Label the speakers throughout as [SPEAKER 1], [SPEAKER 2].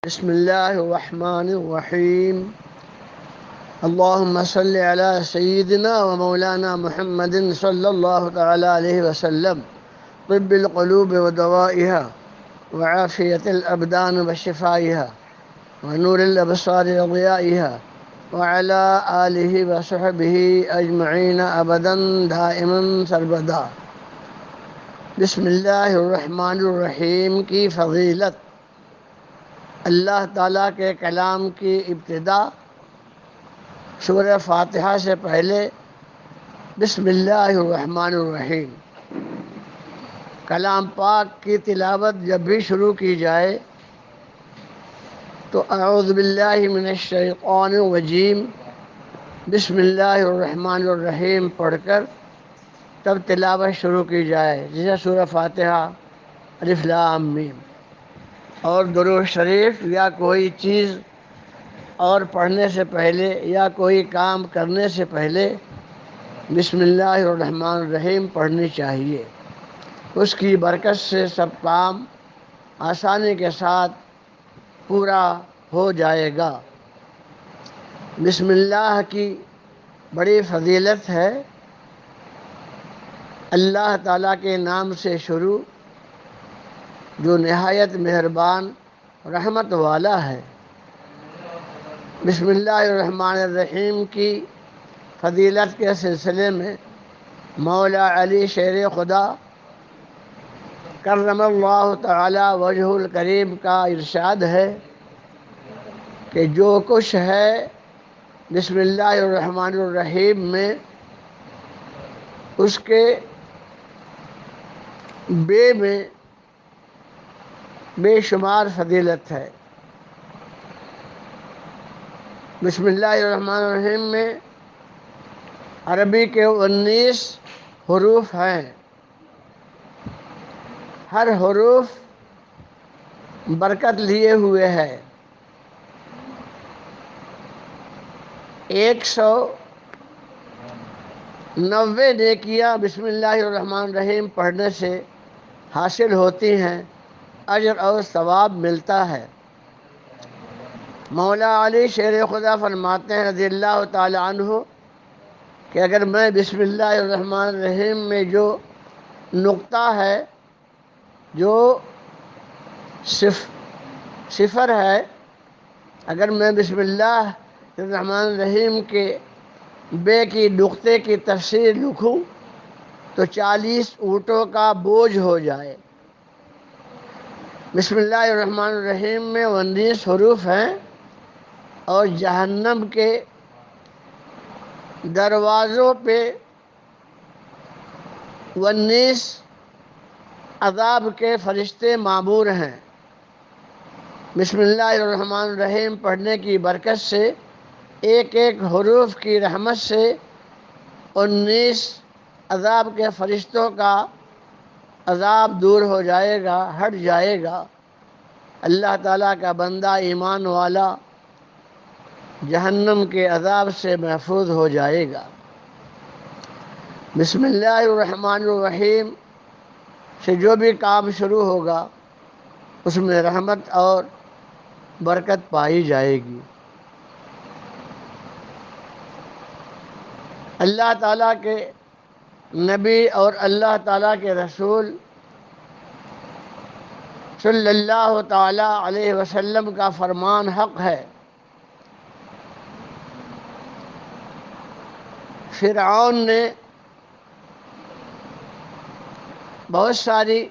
[SPEAKER 1] بسم الله الرحمن الرحيم. اللهم صل على سيدنا ومولانا محمد صلى الله تعالى عليه وسلم، طب القلوب ودوائها، وعافية الأبدان وشفائها، ونور الأبصار وضيائها، وعلى آله وصحبه أجمعين أبدا دائما سربدا. بسم اللہ الرحمن الرحیم کی فضیلت. اللہ تعالیٰ کے کلام کی ابتدا سورہ فاتحہ سے پہلے بسم اللہ الرحمن الرحیم. کلام پاک کی تلاوت جب بھی شروع کی جائے تو اعوذ باللہ من الشیطان الرجیم بسم اللہ الرحمن الرحیم پڑھ کر تب تلاوت شروع کی جائے، جسے سورہ فاتحہ، الف لام میم. اور درود شریف یا کوئی چیز اور پڑھنے سے پہلے یا کوئی کام کرنے سے پہلے بسم اللہ الرحمن الرحیم پڑھنی چاہیے. اس کی برکت سے سب کام آسانی کے ساتھ پورا ہو جائے گا. بسم اللہ کی بڑی فضیلت ہے. اللہ تعالیٰ کے نام سے شروع، جو نہایت مہربان رحمت والا ہے. بسم اللہ الرحمن الرحیم کی فضیلت کے سلسلے میں مولا علی شیر خدا کرم اللہ تعالی وجہ الکریم کا ارشاد ہے کہ جو کچھ ہے بسم اللہ الرحمن الرحیم میں، اس کے بے شمار فضیلت ہے. بسم اللہ الرحمن الرحیم میں عربی کے 19 حروف ہیں. ہر حروف برکت لیے ہوئے ہے. 190 نیکیاں بسم اللہ الرحمن الرحیم پڑھنے سے حاصل ہوتی ہیں، اجر اور ثواب ملتا ہے. مولا علی شیر خدا فرماتے ہیں رضی اللہ تعالی عنہ کہ اگر میں بسم اللہ الرحمن الرحیم میں جو نقطہ ہے، جو صفر ہے، اگر میں بسم اللہ الرحمن الرحیم کے بے کی نقطے کی تفسیر لکھوں تو 40 اونٹوں کا بوجھ ہو جائے. بسم اللہ الرحمن الرحیم میں 19 حروف ہیں اور جہنم کے دروازوں پہ 19 عذاب کے فرشتے مامور ہیں. بسم اللہ الرحمن الرحیم پڑھنے کی برکت سے ایک ایک حروف کی رحمت سے 19 عذاب کے فرشتوں کا عذاب دور ہو جائے گا، ہٹ جائے گا. اللہ تعالیٰ کا بندہ ایمان والا جہنم کے عذاب سے محفوظ ہو جائے گا. بسم اللہ الرحمن الرحیم سے جو بھی کام شروع ہوگا اس میں رحمت اور برکت پائی جائے گی. اللہ تعالیٰ کے نبی اور اللہ تعالیٰ کے رسول صلی اللہ تعالی علیہ وسلم کا فرمان حق ہے. فرعون نے بہت ساری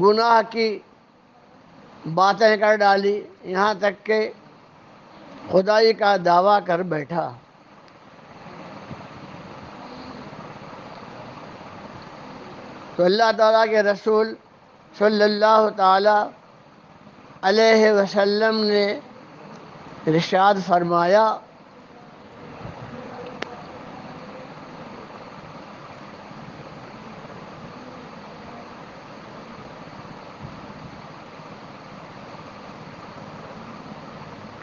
[SPEAKER 1] گناہ کی باتیں کر ڈالی، یہاں تک کہ خدائی کا دعویٰ کر بیٹھا. تو اللہ تعالیٰ کے رسول صلی اللہ تعالی علیہ وسلم نے ارشاد فرمایا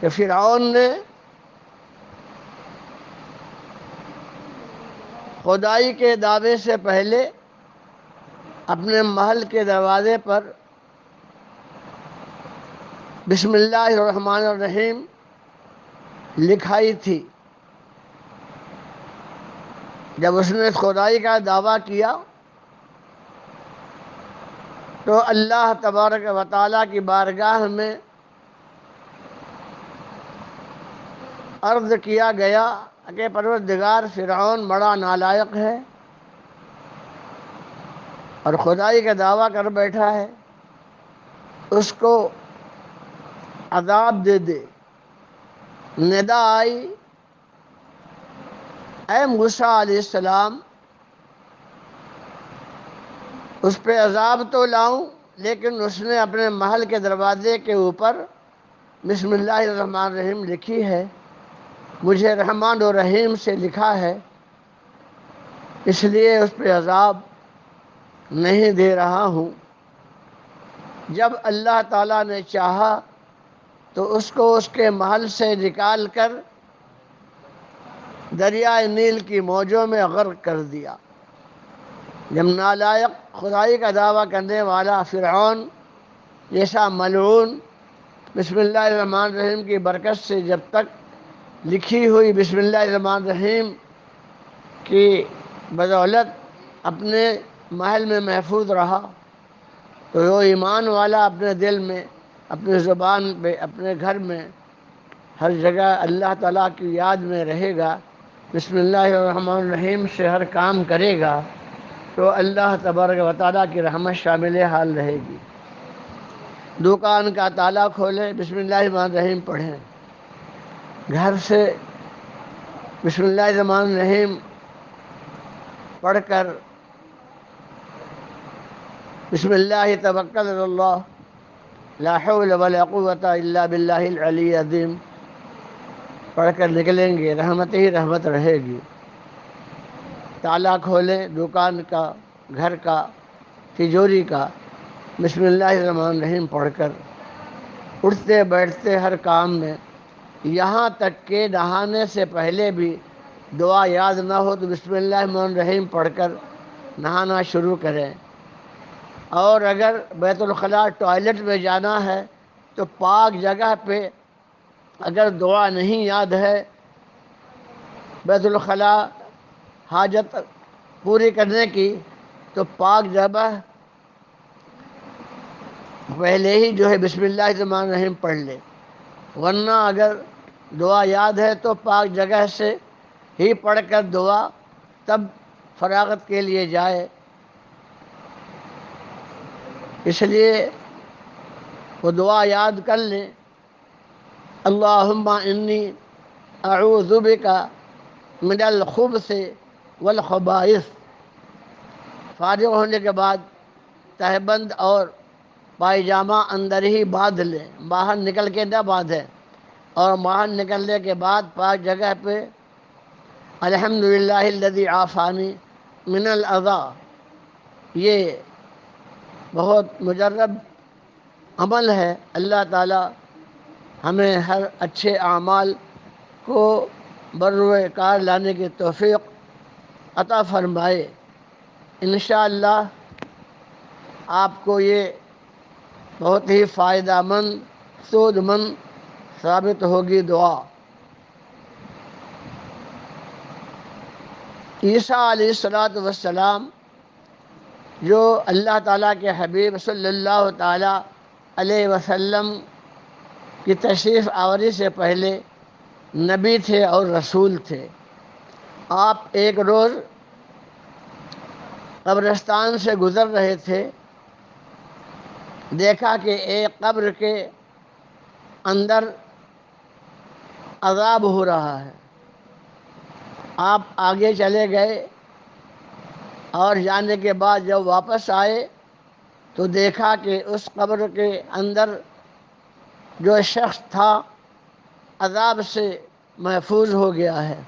[SPEAKER 1] کہ فرعون نے خدائی کے دعوے سے پہلے اپنے محل کے دروازے پر بسم اللہ الرحمن الرحیم لکھائی تھی۔ جب اس نے خدائی کا دعویٰ کیا تو اللہ تبارک و تعالیٰ کی بارگاہ میں عرض کیا گیا کہ پروردگار فرعون بڑا نالائق ہے اور خدائی کا دعویٰ کر بیٹھا ہے، اس کو عذاب دے دے۔ ندا آئی، اے موسیٰ علیہ السلام، اس پہ عذاب تو لاؤں، لیکن اس نے اپنے محل کے دروازے کے اوپر بسم اللہ الرحمن الرحیم لکھی ہے، مجھے رحمان و رحیم سے لکھا ہے، اس لیے اس پہ عذاب نہیں دے رہا ہوں۔ جب اللہ تعالیٰ نے چاہا تو اس کو اس کے محل سے نکال کر دریائے نیل کی موجوں میں غرق کر دیا۔ جب نالائق خدائی کا دعویٰ کرنے والا فرعون جیسا ملعون بسم اللہ الرحمن الرحیم کی برکت سے جب تک لکھی ہوئی بسم اللہ الرحمن الرحیم کی بدولت اپنے محل میں محفوظ رہا، تو وہ ایمان والا اپنے دل میں، اپنے زبان پہ، اپنے گھر میں، ہر جگہ اللہ تعالیٰ کی یاد میں رہے گا، بسم اللہ الرحمن الرحیم سے ہر کام کرے گا، تو اللہ تبارک و تعالیٰ کی رحمت شامل حال رہے گی۔ دکان کا تالا کھولیں، بسم اللہ الرحمن الرحیم پڑھیں، گھر سے بسم اللہ الرحمن الرحیم پڑھ کر بسم اللہ توکل علی اللہ لا حول ولا قوة الا باللہ العلی العظیم پڑھ کر نکلیں گے، رحمت ہی رحمت رہے گی۔ تالا کھولیں دکان کا، گھر کا، تجوری کا، بسم اللہ الرحمن الرحیم پڑھ کر اٹھتے بیٹھتے ہر کام میں، یہاں تک کہ نہانے سے پہلے بھی دعا یاد نہ ہو تو بسم اللہ الرحمن الرحیم پڑھ کر نہانا شروع کریں۔ اور اگر بیت الخلاء ٹوائلٹ میں جانا ہے تو پاک جگہ پہ اگر دعا نہیں یاد ہے، بیت الخلاء حاجت پوری کرنے کی، تو پاک جگہ پہلے ہی جو ہے بسم اللہ الرحمن الرحیم پڑھ لے، ورنہ اگر دعا یاد ہے تو پاک جگہ سے ہی پڑھ کر دعا تب فراغت کے لیے جائے۔ اس لیے وہ دعا یاد کر لیں، اللہم انی اعوذ بک من الخبث والخبائث۔ فارغ ہونے کے بعد تہبند اور پائجامہ اندر ہی باندھ لیں، باہر نکل کے نہ باندھیں، اور باہر نکلنے کے بعد پاک جگہ پہ الحمدللہ الذی عافانی من الاذی، یہ بہت مجرب عمل ہے۔ اللہ تعالی ہمیں ہر اچھے اعمال کو بروئے کار لانے کی توفیق عطا فرمائے۔ انشاءاللہ آپ کو یہ بہت ہی فائدہ مند، سود مند ثابت ہوگی دعا۔ عیسیٰ علیہ السلام جو اللہ تعالیٰ کے حبیب صلی اللہ تعالیٰ علیہ وسلم کی تشریف آوری سے پہلے نبی تھے اور رسول تھے۔ آپ ایک روز قبرستان سے گزر رہے تھے، دیکھا کہ ایک قبر کے اندر عذاب ہو رہا ہے۔ آپ آگے چلے گئے اور جانے کے بعد جب واپس آئے تو دیکھا کہ اس قبر کے اندر جو شخص تھا عذاب سے محفوظ ہو گیا ہے۔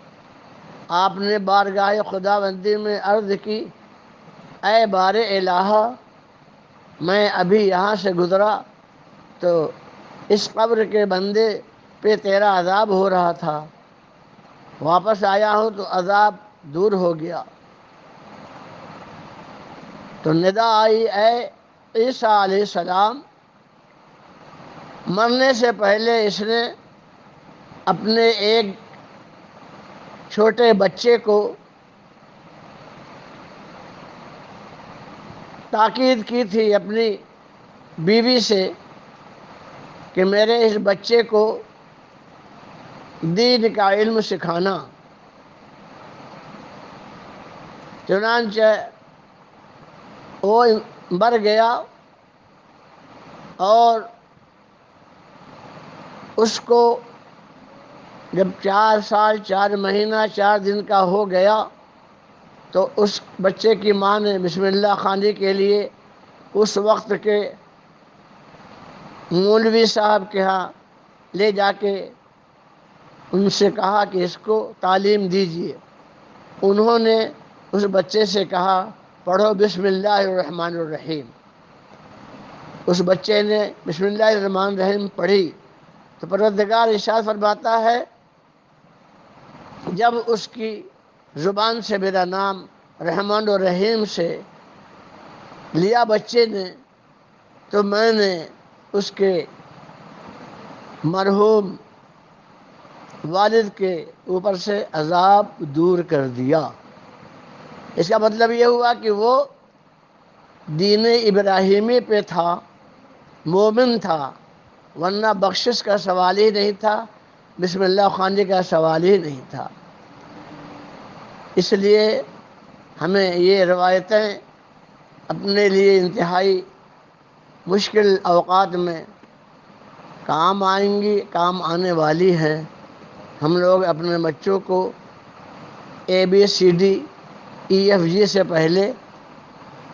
[SPEAKER 1] آپ نے بارگاہ خداوندی میں عرض کی، اے بار الہ، میں ابھی یہاں سے گزرا تو اس قبر کے بندے پہ تیرا عذاب ہو رہا تھا، واپس آیا ہوں تو عذاب دور ہو گیا۔ تو ندا آئی، اے عیسیٰ علیہ السلام، مرنے سے پہلے اس نے اپنے ایک چھوٹے بچے کو تاکید کی تھی اپنی بیوی سے کہ میرے اس بچے کو دین کا علم سکھانا۔ چنانچہ وہ مر گیا اور اس کو جب 4 سال 4 مہینہ 4 دن کا ہو گیا تو اس بچے کی ماں نے بسم اللہ خوانی کے لیے اس وقت کے مولوی صاحب کے ہاں لے جا کے ان سے کہا کہ اس کو تعلیم دیجیے۔ انہوں نے اس بچے سے کہا پڑھو بسم اللہ الرحمن الرحیم۔ اس بچے نے بسم اللہ الرحمن الرحیم پڑھی تو پروردگار ارشاد فرماتا ہے جب اس کی زبان سے میرا نام رحمان الرحیم سے لیا بچے نے تو میں نے اس کے مرحوم والد کے اوپر سے عذاب دور کر دیا۔ اس کا مطلب یہ ہوا کہ وہ دین ابراہیمی پہ تھا، مومن تھا، ورنہ بخشش کا سوال ہی نہیں تھا، بسم اللہ خوانی کا سوال ہی نہیں تھا۔ اس لیے ہمیں یہ روایتیں اپنے لیے انتہائی مشکل اوقات میں کام آئیں گی، کام آنے والی ہیں۔ ہم لوگ اپنے بچوں کو ABCDEFG سے پہلے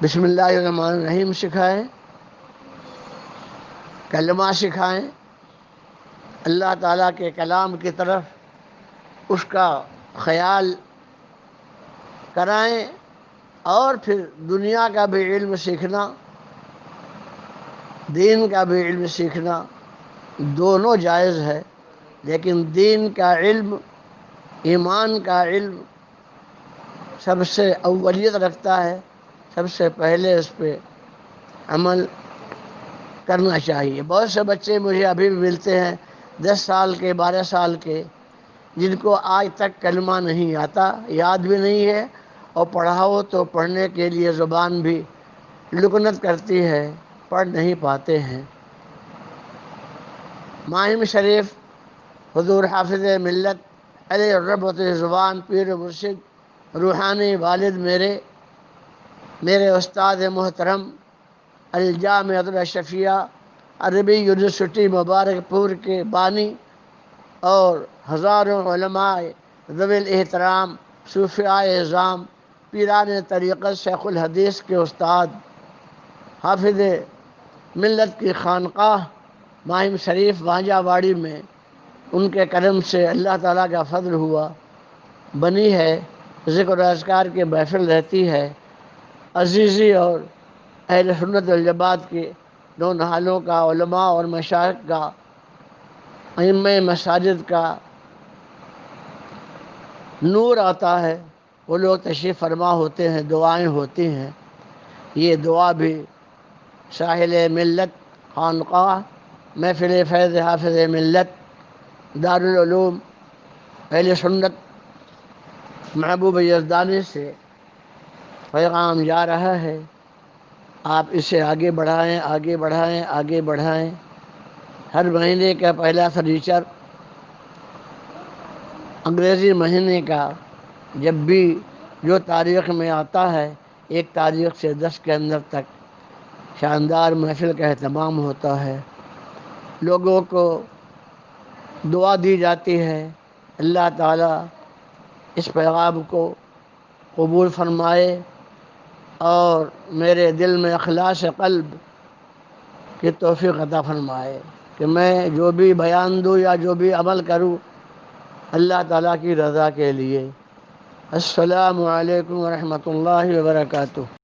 [SPEAKER 1] بسم اللہ الرحمن الرحیم سکھائیں، کلمہ سکھائیں، اللہ تعالیٰ کے کلام کی طرف اس کا خیال کرائیں، اور پھر دنیا کا بھی علم سیکھنا، دین کا بھی علم سیکھنا دونوں جائز ہے، لیکن دین کا علم، ایمان کا علم سب سے اولیت رکھتا ہے، سب سے پہلے اس پہ عمل کرنا چاہیے۔ بہت سے بچے مجھے ابھی بھی ملتے ہیں 10 سال کے 12 سال کے، جن کو آج تک کلمہ نہیں آتا، یاد بھی نہیں ہے، اور پڑھاؤ تو پڑھنے کے لیے زبان بھی لکنت کرتی ہے، پڑھ نہیں پاتے ہیں۔ ماہم شریف حضور حافظ ملت علیہ الربوۃ زبان پیر مرشد روحانی والد میرے استاد محترم الجامعۃ الاشرفیہ عربی یونیورسٹی مبارک پور کے بانی اور ہزاروں علماء ذوی الاحترام صوفیاء اعظام پیران طریقت شیخ الحدیث کے استاد حافظ ملت کی خانقاہ ماہم شریف وانجہ واڑی میں ان کے کرم سے اللہ تعالیٰ کا فضل ہوا، بنی ہے، ذکر و اذکار کی محفل رہتی ہے، عزیزی اور اہل سنت والجماعت کے دونوں حالوں کا، علماء اور مشائخ کا، ائمہ مساجد کا نور آتا ہے، وہ لوگ تشریف فرما ہوتے ہیں، دعائیں ہوتی ہیں۔ یہ دعا بھی ساحل ملت خانقاہ محفل فیض حافظ ملت دارالعلوم اہل سنت محبوب یزدانی سے پیغام جا رہا ہے، آپ اسے آگے بڑھائیں، آگے بڑھائیں، آگے بڑھائیں۔ ہر مہینے کا پہلا سنیچر، انگریزی مہینے کا جب بھی جو تاریخ میں آتا ہے، 1 تاریخ سے 10 کے اندر تک شاندار محفل کا اہتمام ہوتا ہے، لوگوں کو دعا دی جاتی ہے، اللہ تعالیٰ اس پیغام کو قبول فرمائے اور میرے دل میں اخلاص قلب کی توفیق عطا فرمائے کہ میں جو بھی بیان دوں یا جو بھی عمل کروں اللہ تعالیٰ کی رضا کے لیے۔ السلام علیکم ورحمۃ اللہ وبرکاتہ۔